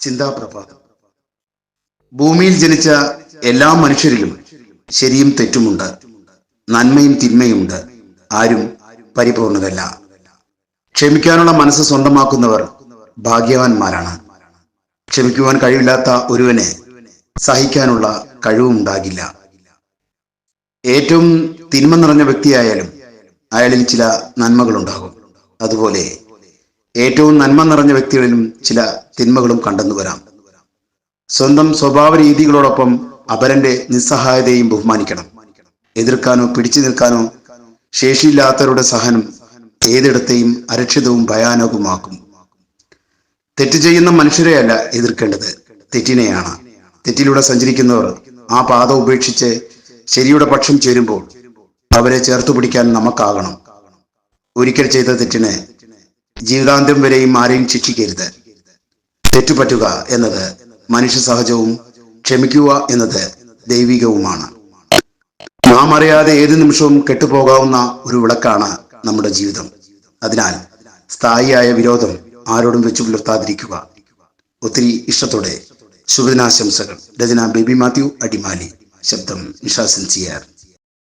ചിന്താപ്രഭാതം. ഭൂമിയിൽ ജനിച്ച എല്ലാ മനുഷ്യരിലും ശരിയും തെറ്റുമുണ്ട്, നന്മയും തിന്മയുമുണ്ട്. ആരും പരിപൂർണരല്ല. ക്ഷമിക്കാനുള്ള മനസ്സ് സ്വന്തമാക്കുന്നവർ ഭാഗ്യവാന്മാരാണ്. ക്ഷമിക്കുവാൻ കഴിവില്ലാത്ത ഒരുവനെ സഹിക്കാനുള്ള കഴിവുമുണ്ടാകില്ല. ഏറ്റവും തിന്മ നിറഞ്ഞ വ്യക്തിയായാലും അയാളിൽ ചില നന്മകളുണ്ടാകും. അതുപോലെ ഏറ്റവും നന്മ നിറഞ്ഞ വ്യക്തികളിലും ചില തിന്മകളും കണ്ടെന്നു വരാം. സ്വന്തം സ്വഭാവ രീതികളോടൊപ്പം അപരന്റെ നിസ്സഹായതയും ബഹുമാനിക്കണം. എതിർക്കാനോ പിടിച്ചു നിൽക്കാനോ ശേഷിയില്ലാത്തവരുടെ സഹനം ഏതിടത്തെയും അരക്ഷിതവും ഭയാനകവുമാക്കും. തെറ്റ് ചെയ്യുന്ന മനുഷ്യരെയല്ല എതിർക്കേണ്ടത്, തെറ്റിനെയാണ്. തെറ്റിലൂടെ സഞ്ചരിക്കുന്നവർ ആ പാത ഉപേക്ഷിച്ച് ശരിയുടെ പക്ഷം ചേരുമ്പോൾ അവരെ ചേർത്തു പിടിക്കാൻ നമുക്കാകണം. ഒരിക്കൽ ചെയ്ത തെറ്റിന് ജീവിതാന്ത്യം വരെയും ആരെയും ശിക്ഷിക്കരുത്. തെറ്റുപറ്റുക എന്നത് മനുഷ്യ സഹജവും ക്ഷമിക്കുക എന്നത് ദൈവികവുമാണ്. നാം അറിയാതെ ഏത് നിമിഷവും കെട്ടുപോകാവുന്ന ഒരു വിളക്കാണ് നമ്മുടെ ജീവിതം. അതിനാൽ സ്ഥായിയായ വിരോധം ആരോടും വെച്ചു പുലർത്താതിരിക്കുക. ഒത്തിരി ഇഷ്ടത്തോടെ ശുഭദിനാശംസകൾ. രചന ബേബി മാത്യു അടിമാലി. ശബ്ദം നിഷ സിൻസിയർ.